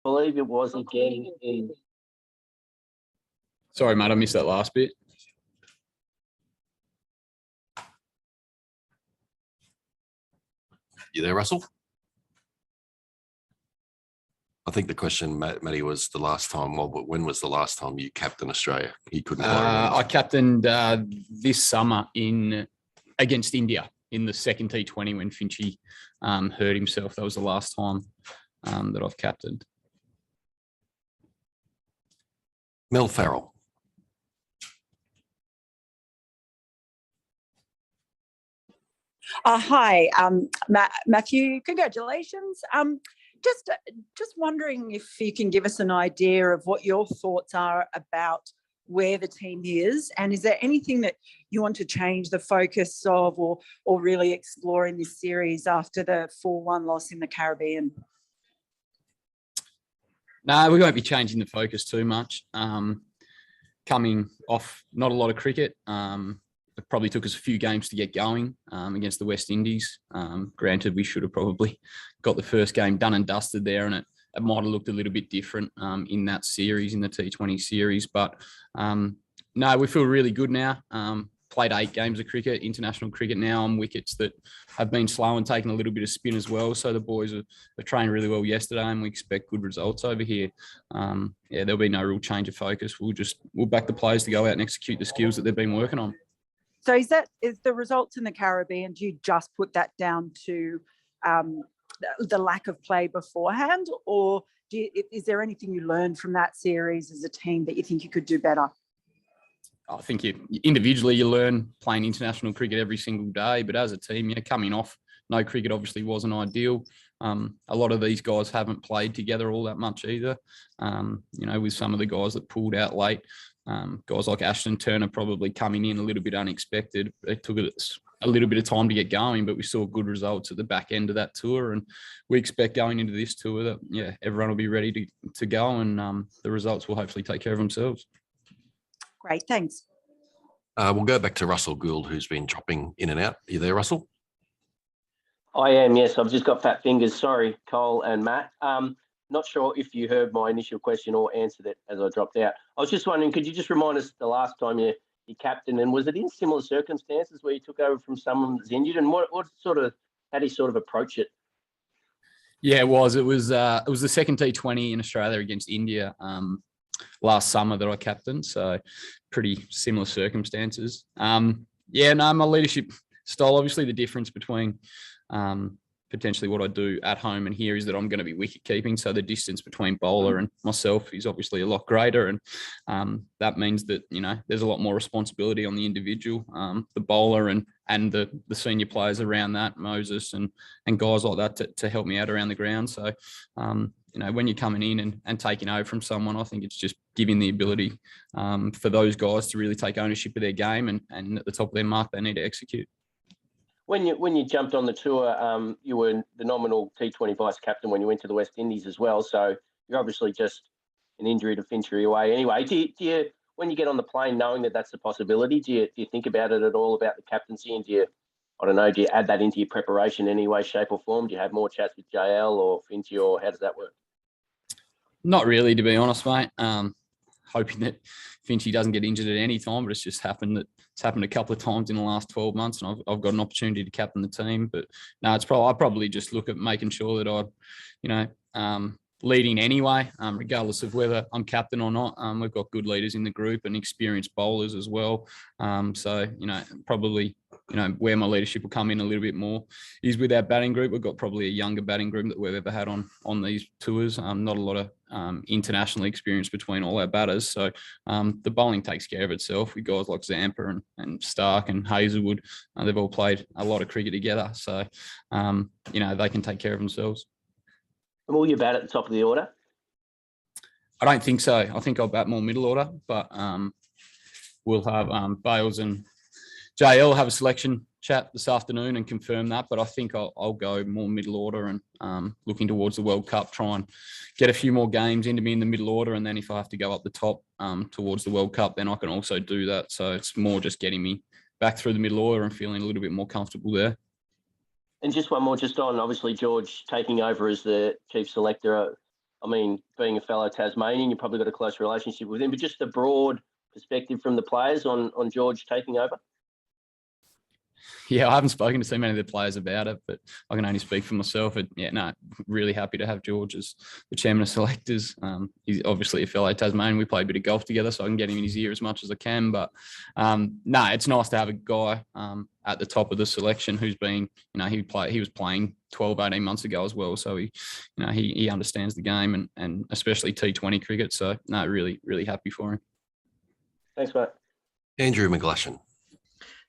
believe it was again in. Sorry, mate, I missed that last bit. You there, Russell? I think the question, Matty, was the last time. Well, but when was the last time you captained Australia? He couldn't quite remember. I captained this summer against India in the second T20 when Finchy hurt himself. That was the last time that I've captained. Mel Farrell. Hi, Matthew. Congratulations. Just wondering if you can give us an idea of what your thoughts are about where the team is, and is there anything that you want to change the focus of or really explore in this series after the 4-1 loss in the Caribbean? No, we won't be changing the focus too much. Coming off not a lot of cricket, it probably took us a few games to get going against the West Indies. Granted, we should have probably got the first game done and dusted there, and it might have looked a little bit different in that series, in the T20 series. But no, we feel really good now. Played 8 games of cricket, international cricket now on wickets that have been slow and taken a little bit of spin as well. So the boys are trained really well yesterday, and we expect good results over here. Yeah, there'll be no real change of focus. We'll back the players to go out and execute the skills that they've been working on. So is the results in the Caribbean, do you just put that down to the lack of play beforehand, or is there anything you learned from that series as a team that you think you could do better? I think individually you learn playing international cricket every single day, but as a team, coming off no cricket obviously wasn't ideal. A lot of these guys haven't played together all that much either. With some of the guys that pulled out late, guys like Ashton Turner probably coming in a little bit unexpected. It took us a little bit of time to get going, but we saw good results at the back end of that tour, and we expect going into this tour that everyone will be ready to go, and the results will hopefully take care of themselves. Great, thanks. We'll go back to Russell Gould, who's been dropping in and out. Are you there, Russell? I am, yes. I've just got fat fingers. Sorry, Cole and Matt. Not sure if you heard my initial question or answered it as I dropped out. I was just wondering, could you just remind us the last time you captained, and was it in similar circumstances where you took over from someone that's injured, and how do you sort of approach it? Yeah, it was. It was the second T20 in Australia against India last summer that I captained, so pretty similar circumstances. My leadership style, obviously the difference between potentially what I do at home and here is that I'm going to be wicket keeping, so the distance between bowler and myself is obviously a lot greater, and that means that there's a lot more responsibility on the individual, the bowler and the senior players around that, Moses and guys like that to help me out around the ground. So when you're coming in and taking over from someone, I think it's just giving the ability for those guys to really take ownership of their game, and at the top of their mark they need to execute. When you jumped on the tour, you were the nominal T20 vice captain when you went to the West Indies as well. So you're obviously just an injury to Finchy away. Anyway, do you when you get on the plane, knowing that that's a possibility, do you think about it at all, about the captaincy, and do you add that into your preparation in any way, shape or form? Do you have more chats with JL or Finchy, or how does that work? Not really, to be honest, mate. Hoping that Finchy doesn't get injured at any time, but it's just happened a couple of times in the last 12 months, and I've got an opportunity to captain the team. But no, I probably just look at making sure that leading anyway, regardless of whether I'm captain or not. We've got good leaders in the group and experienced bowlers as well. Probably where my leadership will come in a little bit more is with our batting group. We've got probably a younger batting group that we've ever had on these tours. Not a lot of international experience between all our batters. So the bowling takes care of itself with guys like Zampa and Stark and Hazelwood. They've all played a lot of cricket together. So, they can take care of themselves. And will you bat at the top of the order? I don't think so. I think I'll bat more middle order, but we'll have Bales and JL have a selection chat this afternoon and confirm that. But I think I'll go more middle order and looking towards the World Cup, try and get a few more games into me in the middle order. And then if I have to go up the top towards the World Cup, then I can also do that. So it's more just getting me back through the middle order and feeling a little bit more comfortable there. And just one more, just on obviously George taking over as the chief selector. I mean, being a fellow Tasmanian, you probably got a close relationship with him, but just the broad perspective from the players on George taking over. Yeah, I haven't spoken to so many of the players about it, but I can only speak for myself. And yeah, no, really happy to have George as the chairman of selectors. He's obviously a fellow Tasmanian. We play a bit of golf together, so I can get him in his ear as much as I can. But no, it's nice to have a guy at the top of the selection who's been, he was playing 12, 18 months ago as well. So he understands the game and especially T20 cricket. So no, really, really happy for him. Thanks, mate. Andrew McGlashan.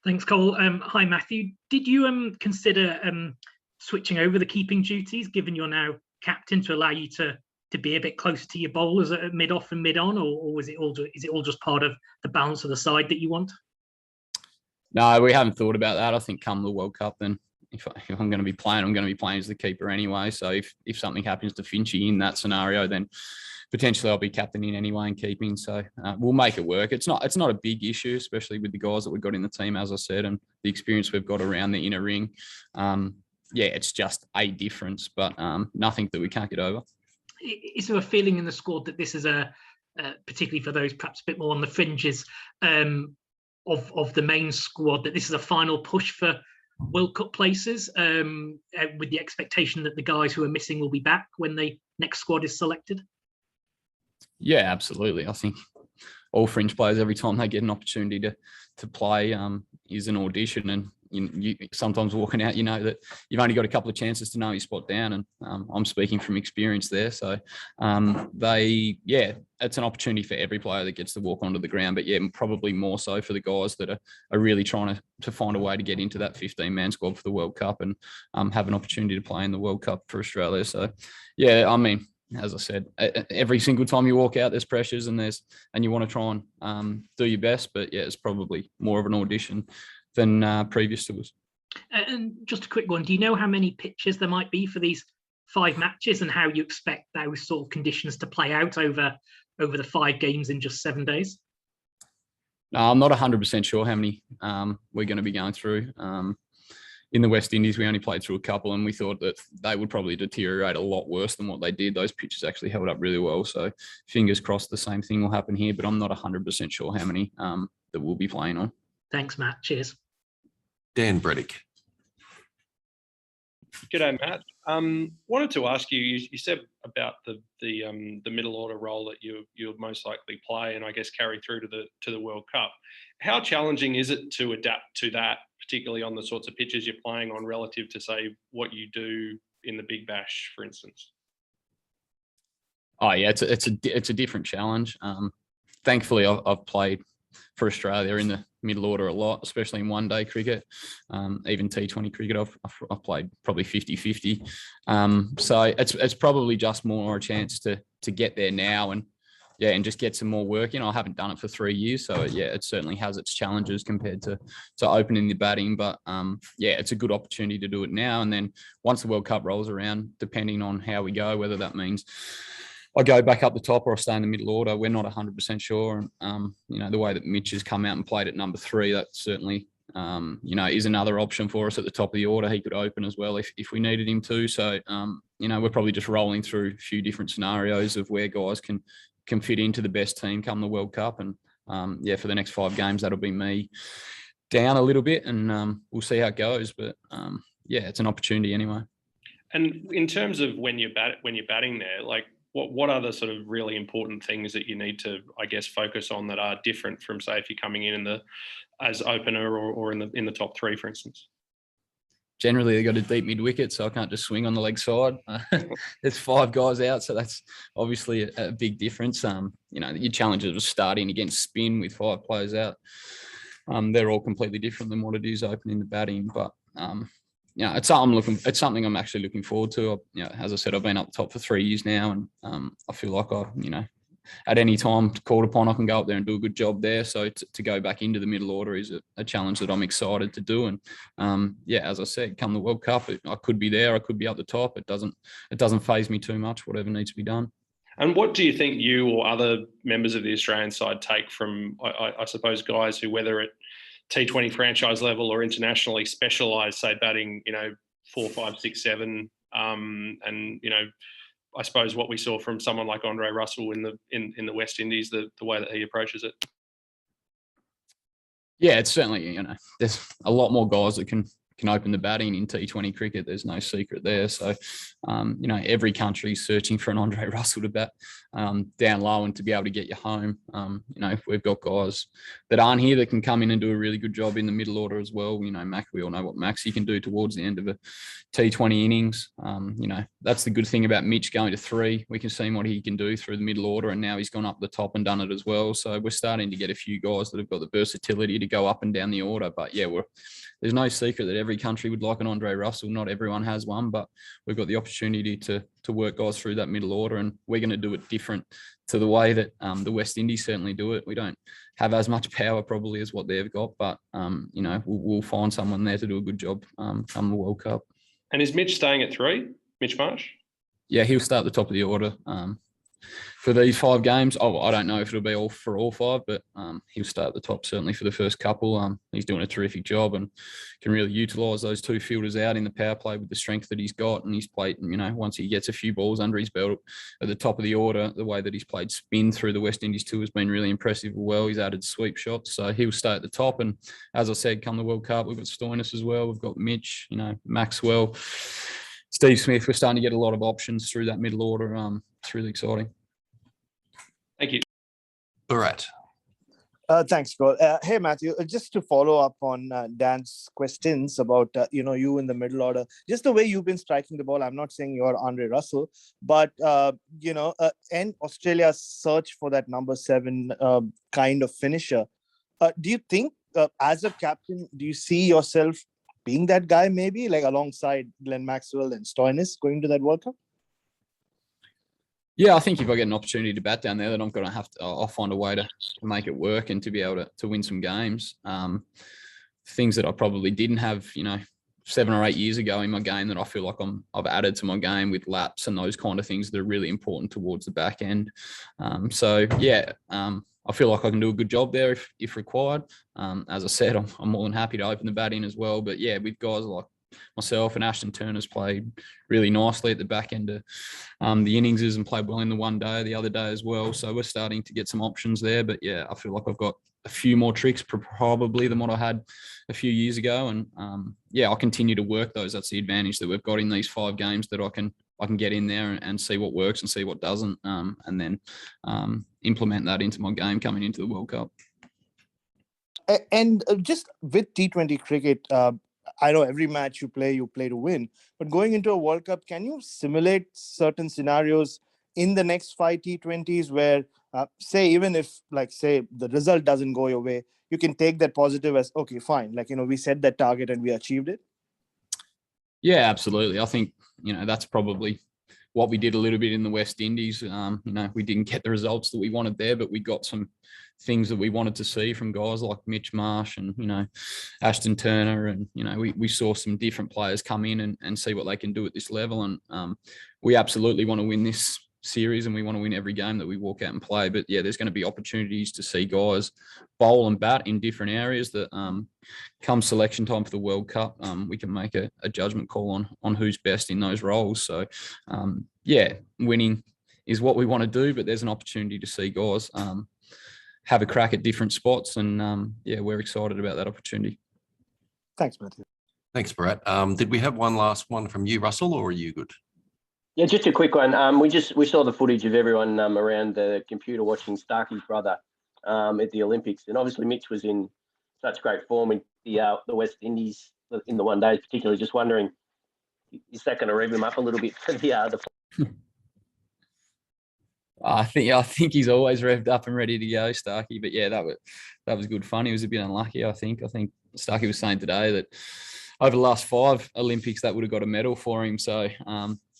Thanks, Cole. Hi, Matthew. Did you consider switching over the keeping duties, given you're now captain, to allow you to be a bit closer to your bowlers at mid-off and mid-on, or is it all just part of the balance of the side that you want? No, we haven't thought about that. I think come the World Cup, then if I'm going to be playing, I'm going to be playing as the keeper anyway. So if something happens to Finchy in that scenario, then potentially I'll be captaining anyway and keeping. So we'll make it work. It's not a big issue, especially with the guys that we've got in the team, as I said, and the experience we've got around the inner ring. Yeah, it's just a difference, but nothing that we can't get over. Is there a feeling in the squad that this is particularly for those perhaps a bit more on the fringes of the main squad, that this is a final push for World Cup places, with the expectation that the guys who are missing will be back when the next squad is selected? Yeah, absolutely. I think all fringe players, every time they get an opportunity to play, is an audition, and you sometimes walking out, that you've only got a couple of chances to know your spot down, and I'm speaking from experience there. So it's an opportunity for every player that gets to walk onto the ground, but yeah, probably more so for the guys that are really trying to find a way to get into that 15-man squad for the World Cup and have an opportunity to play in the World Cup for Australia. So yeah, I mean, as I said, every single time you walk out, there's pressures and you want to try and do your best. But yeah, it's probably more of an audition than previous to us. And just a quick one, do you know how many pitches there might be for these 5 matches and how you expect those sort of conditions to play out over the 5 games in just 7 days? No, I'm not 100% sure how many we're going to be going through. In the West Indies, we only played through a couple, and we thought that they would probably deteriorate a lot worse than what they did. Those pitches actually held up really well. So fingers crossed the same thing will happen here, but I'm not 100% sure how many that we'll be playing on. Thanks, Matt. Cheers. Dan Breddick. G'day, Matt. Wanted to ask you, you said about the middle order role that you'll most likely play and I guess carry through to the World Cup. How challenging is it to adapt to that, particularly on the sorts of pitches you're playing on relative to, say, what you do in the Big Bash, for instance? Oh yeah, it's a different challenge. Thankfully, I've played for Australia in the middle order a lot, especially in one-day cricket. Even T20 cricket, I've played probably 50-50. So it's probably just more a chance to get there now and just get some more work in. I haven't done it for 3 years, so yeah, it certainly has its challenges compared to opening the batting. But it's a good opportunity to do it now. And then once the World Cup rolls around, depending on how we go, whether that means I go back up the top or I stay in the middle order, we're not 100% sure. The way that Mitch has come out and played at number 3, that certainly, is another option for us at the top of the order. He could open as well if we needed him to. So, we're probably just rolling through a few different scenarios of where guys can fit into the best team come the World Cup. And for the next 5 games, that'll be me down a little bit, and we'll see how it goes. But it's an opportunity anyway. And in terms of when you're batting there, like what are the sort of really important things that you need to, I guess, focus on that are different from, say, if you're coming in as opener or in the top 3, for instance? Generally, they got a deep mid wicket, so I can't just swing on the leg side. There's 5 guys out, so that's obviously a big difference. Your challenges of starting against spin with 5 players out. They're all completely different than what it is opening the batting. But it's something I'm actually looking forward to. As I said, I've been up top for 3 years now, and I feel like at any time called upon, I can go up there and do a good job there. So to go back into the middle order is a challenge that I'm excited to do. And as I said, come the World Cup, I could be there, I could be up the top. It doesn't faze me too much, whatever needs to be done. And what do you think you or other members of the Australian side take from, I suppose, guys who, whether at T20 franchise level or internationally, specialise, say, batting, 4, 5, 6, 7, and I suppose what we saw from someone like Andre Russell in the West Indies, the way that he approaches it. Yeah, it's certainly, there's a lot more guys that can open the batting in T20 cricket. There's no secret there. So, every country's searching for an Andre Russell to bat down low and to be able to get you home. We've got guys that aren't here that can come in and do a really good job in the middle order as well. Mac, we all know what Maxi can do towards the end of a T20 innings. That's the good thing about Mitch going to 3. We can see what he can do through the middle order, and now he's gone up the top and done it as well. So we're starting to get a few guys that have got the versatility to go up and down the order. But yeah, there's no secret that every country would like an Andre Russell. Not everyone has one, but we've got the opportunity to work guys through that middle order, and we're going to do it different to the way that the West Indies certainly do it. We don't have as much power probably as what they've got, but we'll find someone there to do a good job come the World Cup. And is Mitch staying at 3? Mitch Marsh? Yeah, he'll start at the top of the order for these 5 games. Oh, I don't know if it'll be all 5, but he'll start at the top certainly for the first couple. He's doing a terrific job and can really utilise those 2 fielders out in the power play with the strength that he's got. And he's played, once he gets a few balls under his belt at the top of the order, the way that he's played spin through the West Indies tour has been really impressive as well. He's added sweep shots, so he'll stay at the top. And as I said, come the World Cup, we've got Stoinis as well. We've got Mitch, Maxwell, Steve Smith. We're starting to get a lot of options through that middle order. It's really exciting. Thank you. Bharat. Thanks, Scott. Hey, Matthew, just to follow up on Dan's questions about, you in the middle order, just the way you've been striking the ball. I'm not saying you're Andre Russell, but, and Australia's search for that number 7 kind of finisher. Do you think as a captain, do you see yourself being that guy maybe, like alongside Glenn Maxwell and Stoinis going to that World Cup? Yeah, I think if I get an opportunity to bat down there, then I'm going to I'll find a way to make it work and to be able to win some games. Things that I probably didn't have, 7 or 8 years ago in my game that I feel like I've added to my game with laps and those kind of things that are really important towards the back end. I feel like I can do a good job there if required. As I said, I'm more than happy to open the bat in as well. But yeah, with guys like myself and Ashton Turner's played really nicely at the back end of the innings and played well in the one day, the other day as well. So we're starting to get some options there. But yeah, I feel like I've got a few more tricks probably than what I had a few years ago. And I'll continue to work those. That's the advantage that we've got in these 5 games, that I can get in there and see what works and see what doesn't, and then implement that into my game coming into the World Cup. And just with T20 cricket, I know every match you play to win, but going into a World Cup, can you simulate certain scenarios in the next 5 T20s where, say, even if, the result doesn't go your way, you can take that positive as, okay, fine. We set that target and we achieved it? Yeah, absolutely. I think, that's probably what we did a little bit in the West Indies. We didn't get the results that we wanted there, but we got some things that we wanted to see from guys like Mitch Marsh and, Ashton Turner. And, we saw some different players come in and see what they can do at this level. And we absolutely want to win this series and we want to win every game that we walk out and play. But yeah, there's going to be opportunities to see guys bowl and bat in different areas that come selection time for the World Cup, we can make a judgment call on who's best in those roles. So winning is what we want to do, but there's an opportunity to see guys have a crack at different spots. And we're excited about that opportunity. Thanks, Matthew. Thanks, Bharat. Did we have one last one from you, Russell, or are you good? Yeah, just a quick one. We saw the footage of everyone around the computer watching Starkey's brother at the Olympics, and obviously Mitch was in such great form in the West Indies in the one day. Particularly, just wondering, is that going to rev him up a little bit for the? I think he's always revved up and ready to go, Starkey. But yeah, that was good fun. He was a bit unlucky, I think. I think Starkey was saying today that over the last 5 Olympics, that would have got a medal for him. So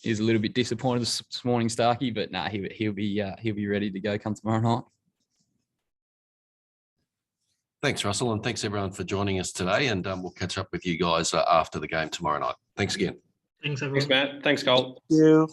he's a little bit disappointed this morning, Starkey. But he'll be ready to go come tomorrow night. Thanks, Russell, and thanks everyone for joining us today. And we'll catch up with you guys after the game tomorrow night. Thanks again. Thanks, everyone. Thanks, Matt. Thanks, Cole. Thank you.